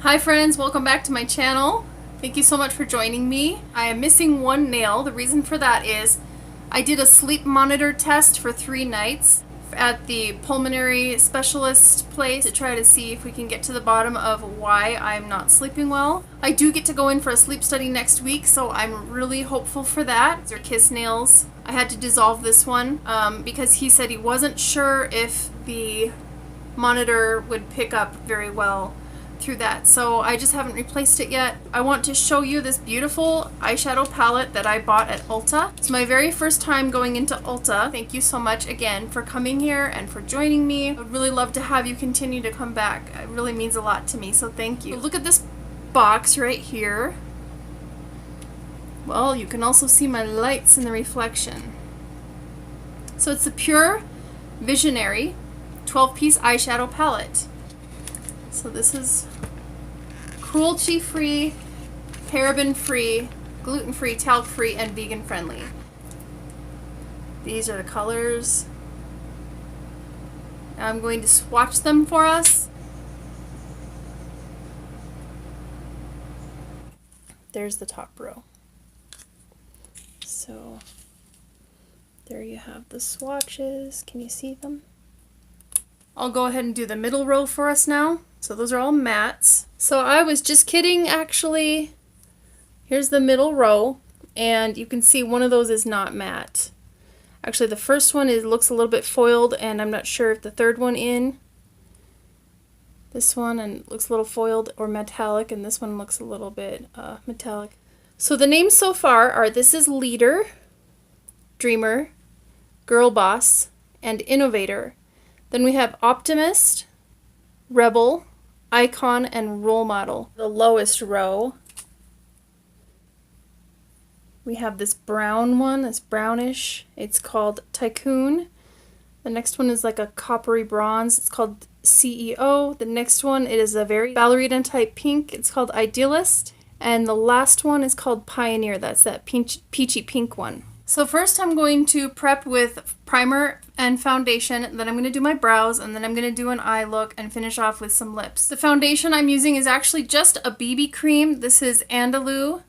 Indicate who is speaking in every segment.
Speaker 1: Hi friends, welcome back to my channel. Thank you so much for joining me. I am missing one nail. The reason for that is I did a sleep monitor test for 3 nights at the pulmonary specialist place to try to see if we can get to the bottom of why I'm not sleeping well. I do get to go in for a sleep study next week, so I'm really hopeful for that. These are kiss nails. I had to dissolve this one because he said he wasn't sure if the monitor would pick up very well through that, so I just haven't replaced it yet. I want to show you this beautiful eyeshadow palette that I bought at Ulta. It's my very first time going into Ulta. Thank you so much again for coming here and for joining me. I would really love to have you continue to come back. It really means a lot to me, so thank you. Look at this box right here. Well, you can also see my lights in the reflection. So it's the PUR Visionary 12-piece eyeshadow palette. So this is cruelty-free, paraben-free, gluten-free, talc-free, and vegan-friendly. These are the colors. Now I'm going to swatch them for us. There's the top row. So there you have the swatches. Can you see them? I'll go ahead and do the middle row for us now. So those are all mattes. So I was just kidding, actually. Here's the middle row, and you can see one of those is not matte. Actually, the first one looks a little bit foiled, and I'm not sure if the third one this one and looks a little foiled or metallic, and this one looks a little bit metallic. So the names so far are this is Leader, Dreamer, Girl Boss, and Innovator. Then we have Optimist, Rebel, Icon, and Role Model. The lowest row, we have this brown one, this brownish. It's called Tycoon. The next one is like a coppery bronze. It's called CEO. The next one, it is a very ballerina type pink. It's called Idealist. And the last one is called Pioneer. That's that peachy pink one. So first I'm going to prep with primer and foundation, then I'm going to do my brows, and then I'm going to do an eye look and finish off with some lips. The foundation I'm using is actually just a BB cream. This is Andalou.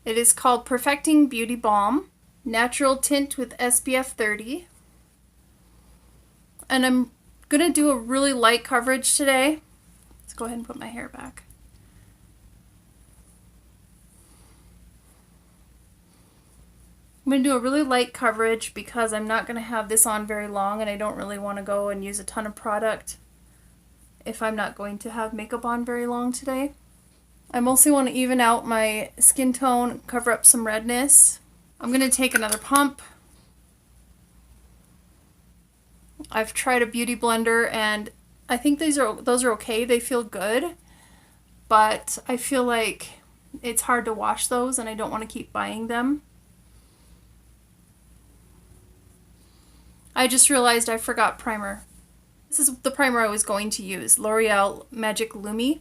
Speaker 1: It is called Perfecting Beauty Balm. Natural tint with SPF 30. And I'm going to do a really light coverage today. Let's go ahead and put my hair back. I'm going to do a really light coverage because I'm not going to have this on very long, and I don't really want to go and use a ton of product if I'm not going to have makeup on very long today. I mostly want to even out my skin tone, cover up some redness. I'm going to take another pump. I've tried a beauty blender, and I think those are okay. They feel good, but I feel like it's hard to wash those, and I don't want to keep buying them. I just realized I forgot primer. This is the primer I was going to use, L'Oreal Magic Lumi.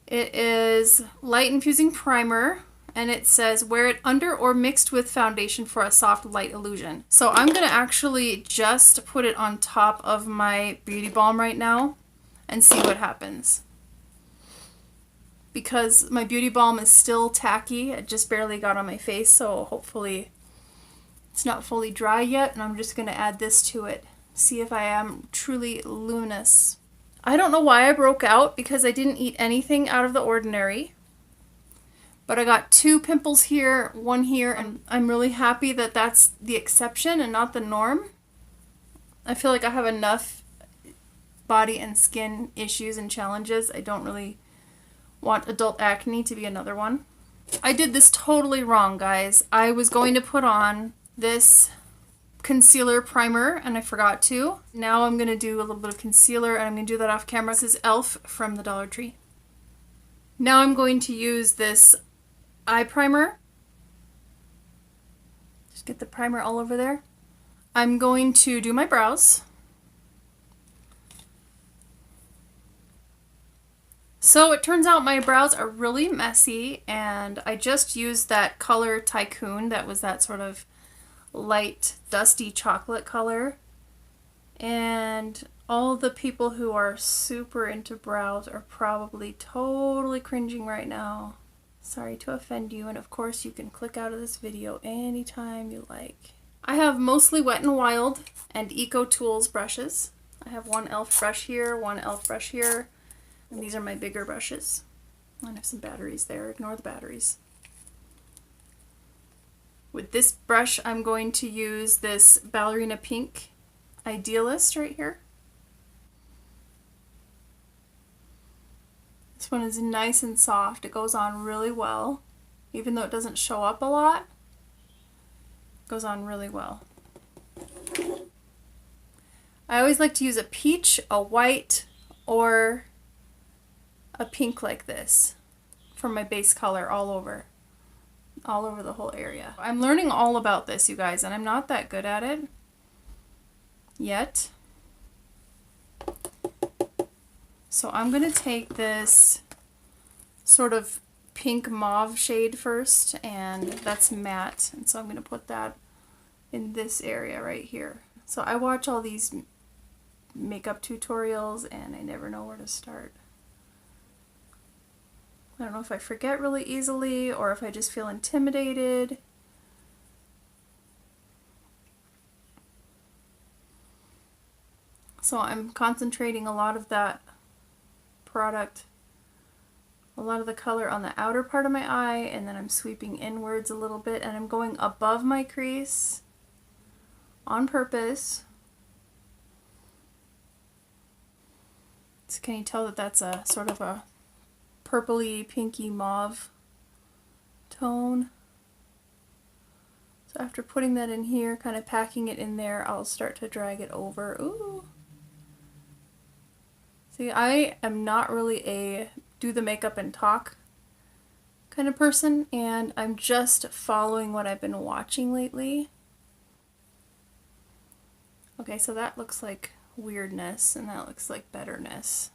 Speaker 1: It is light infusing primer, and it says wear it under or mixed with foundation for a soft light illusion. So I'm going to actually just put it on top of my beauty balm right now and see what happens. Because my beauty balm is still tacky, it just barely got on my face, so hopefully it's not fully dry yet, and I'm just going to add this to it. See if I am truly luminous. I don't know why I broke out, because I didn't eat anything out of the ordinary. But I got 2 pimples here, 1 here, and I'm really happy that that's the exception and not the norm. I feel like I have enough body and skin issues and challenges. I don't really want adult acne to be another one. I did this totally wrong, guys. I was going to put on this concealer primer, and I forgot to. Now I'm going to do a little bit of concealer, and I'm going to do that off camera. This is e.l.f. from the Dollar Tree. Now I'm going to use this eye primer. Just get the primer all over there. I'm going to do my brows. So it turns out my brows are really messy, and I just used that color Tycoon. That was that sort of light dusty chocolate color, and All the people who are super into brows are probably totally cringing right now. Sorry to offend you, and of course you can click out of this video anytime you like. I have mostly Wet n Wild and Eco Tools brushes. I have one e.l.f. brush here, one e.l.f. brush here, and these are my bigger brushes. I have some batteries there, ignore the batteries. With this brush, I'm going to use this Ballerina Pink Idealist right here. This one is nice and soft. It goes on really well. Even though it doesn't show up a lot, it goes on really well. I always like to use a peach, a white, or a pink like this for my base color all over the whole area. I'm learning all about this, you guys, and I'm not that good at it yet. So I'm going to take this sort of pink mauve shade first, and that's matte, and so I'm going to put that in this area right here. So I watch all these makeup tutorials and I never know where to start. I don't know if I forget really easily or if I just feel intimidated. So I'm concentrating a lot of that product, a lot of the color on the outer part of my eye, and then I'm sweeping inwards a little bit, and I'm going above my crease on purpose. So can you tell that that's a sort of a purpley, pinky mauve tone? So after putting that in here, kind of packing it in there, I'll start to drag it over. Ooh. See, I am not really a do the makeup and talk kind of person, and I'm just following what I've been watching lately. Okay, so that looks like weirdness, and that looks like betterness.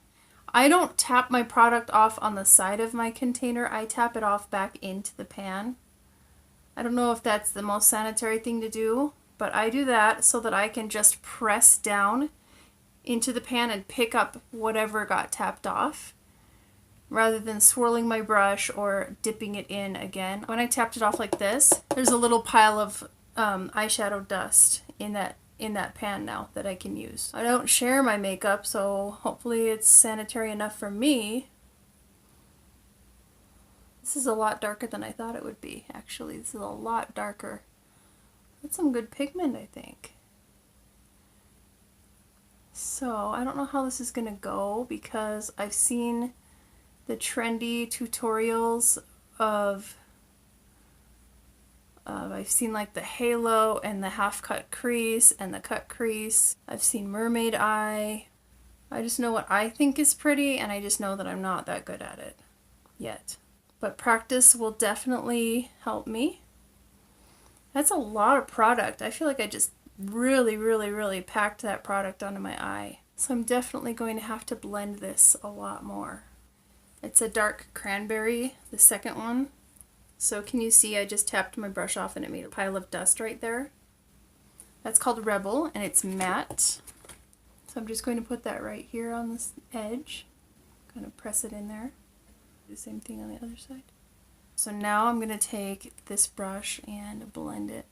Speaker 1: I don't tap my product off on the side of my container, I tap it off back into the pan. I don't know if that's the most sanitary thing to do, but I do that so that I can just press down into the pan and pick up whatever got tapped off, rather than swirling my brush or dipping it in again. When I tapped it off like this, there's a little pile of eyeshadow dust in that pan now that I can use. I don't share my makeup, so hopefully it's sanitary enough for me. This is a lot darker than I thought it would be, actually. This is a lot darker. That's some good pigment, I think. So I don't know how this is gonna go, because I've seen the trendy tutorials of I've seen like the halo and the half cut crease and the cut crease. I've seen mermaid eye. I just know what I think is pretty, and I just know that I'm not that good at it yet. But practice will definitely help me. That's a lot of product. I feel like I just really packed that product onto my eye. So I'm definitely going to have to blend this a lot more. It's a dark cranberry, the second one. So can you see I just tapped my brush off and it made a pile of dust right there? That's called Rebel, and it's matte. So I'm just going to put that right here on this edge. Kind of press it in there. Do the same thing on the other side. So now I'm going to take this brush and blend it.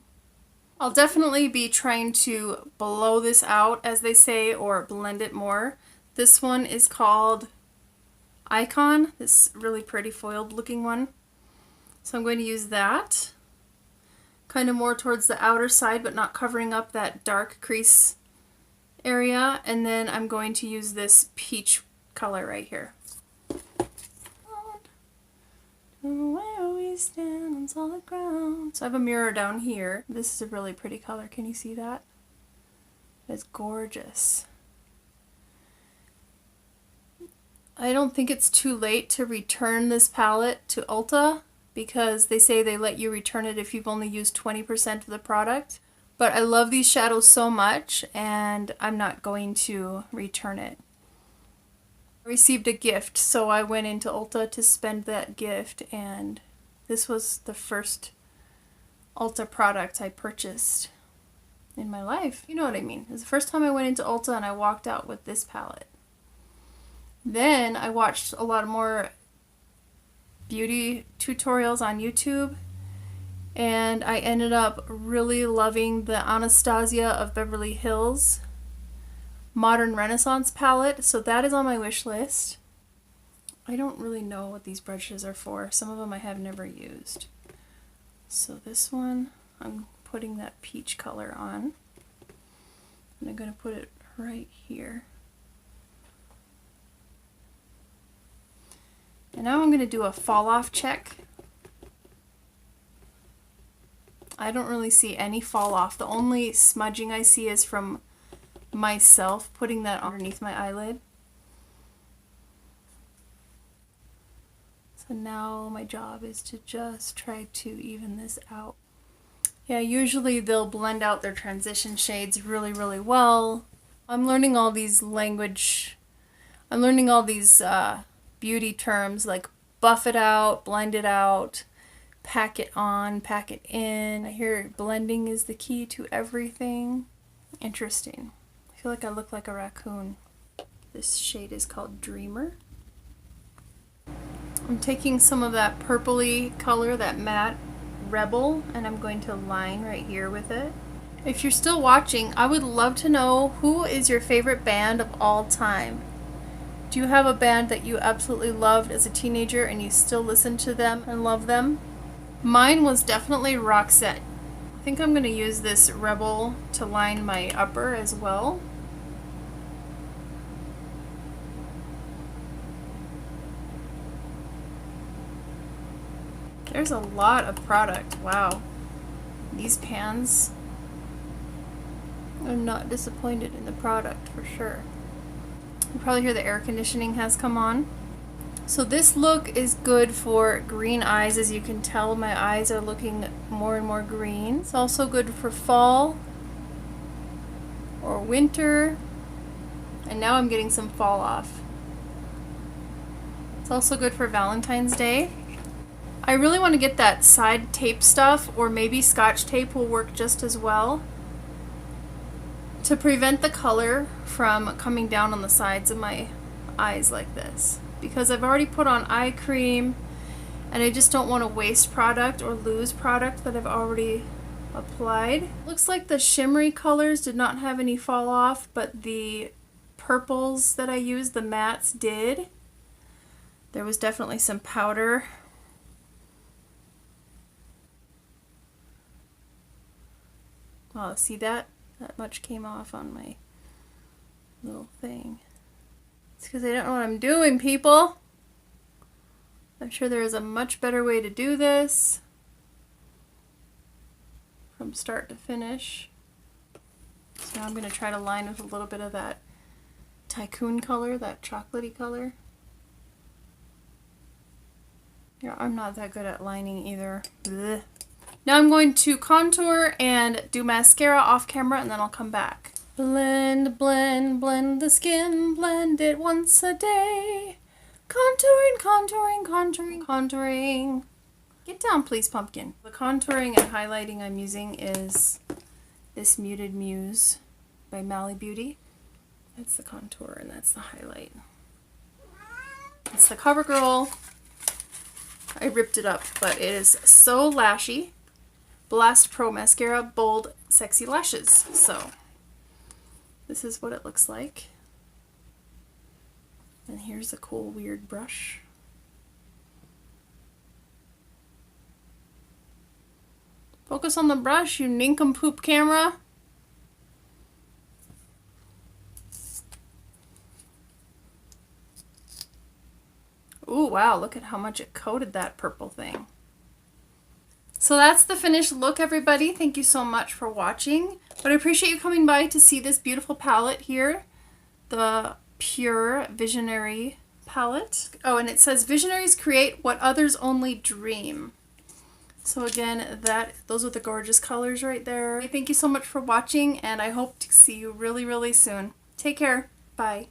Speaker 1: I'll definitely be trying to blow this out, as they say, or blend it more. This one is called Icon, this really pretty foiled looking one. So I'm going to use that, kind of more towards the outer side, but not covering up that dark crease area. And then I'm going to use this peach color right here. Where we stand on solid ground. So I have a mirror down here. This is a really pretty color. Can you see that? It's gorgeous. I don't think it's too late to return this palette to Ulta, because they say they let you return it if you've only used 20% of the product. But I love these shadows so much, and I'm not going to return it. I received a gift, so I went into Ulta to spend that gift, and this was the first Ulta product I purchased. in my life. You know what I mean. It was the first time I went into Ulta and I walked out with this palette. Then I watched a lot more beauty tutorials on YouTube, and I ended up really loving the Anastasia of Beverly Hills Modern Renaissance palette, so that is on my wish list. I don't really know what these brushes are for. Some of them I have never used. So this one, I'm putting that peach color on, and I'm going to put it right here. And now I'm going to do a fall off check. I don't really see any fall off. The only smudging I see is from myself putting that underneath my eyelid. So now my job is to just try to even this out. Yeah, usually they'll blend out their transition shades really, really well. I'm learning all these beauty terms like buff it out, blend it out, pack it on, pack it in. I hear blending is the key to everything. Interesting. I feel like I look like a raccoon. This shade is called Dreamer. I'm taking some of that purpley color, that matte Rebel, and I'm going to line right here with it. If you're still watching, I would love to know, who is your favorite band of all time? Do you have a band that you absolutely loved as a teenager and you still listen to them and love them? Mine was definitely Roxette. I think I'm going to use this Rebel to line my upper as well. There's a lot of product. Wow. These pans, I'm not disappointed in the product for sure. You probably hear the air conditioning has come on. So this look is good for green eyes. As you can tell, my eyes are looking more and more green. It's also good for fall or winter. And now I'm getting some fall off. It's also good for Valentine's Day. I really want to get that side tape stuff, or maybe Scotch tape will work just as well, to prevent the color from coming down on the sides of my eyes like this. Because I've already put on eye cream and I just don't want to waste product or lose product that I've already applied. Looks like the shimmery colors did not have any fall off, but the purples that I used, the mattes, did. There was definitely some powder. Oh, see that? That much came off on my little thing. It's because I don't know what I'm doing, people. I'm sure there is a much better way to do this from start to finish. So now I'm going to try to line with a little bit of that tycoon color, that chocolatey color. Yeah, I'm not that good at lining either. Blech. Now I'm going to contour and do mascara off camera, and then I'll come back. Blend, blend, blend the skin, blend it once a day. Contouring, contouring, contouring, contouring. Get down, please, pumpkin. The contouring and highlighting I'm using is this Muted Muse by Mally Beauty. That's the contour and that's the highlight. It's the CoverGirl. I ripped it up, but it is so lashy. Blast Pro Mascara, Bold Sexy Lashes. So this is what it looks like. And here's a cool weird brush. Focus on the brush, you nincompoop camera. Ooh, wow, look at how much it coated that purple thing. So that's the finished look, everybody. Thank you so much for watching. But I appreciate you coming by to see this beautiful palette here. The PUR Visionary palette. Oh, and it says, visionaries create what others only dream. So again, those are the gorgeous colors right there. Thank you so much for watching, and I hope to see you really, really soon. Take care. Bye.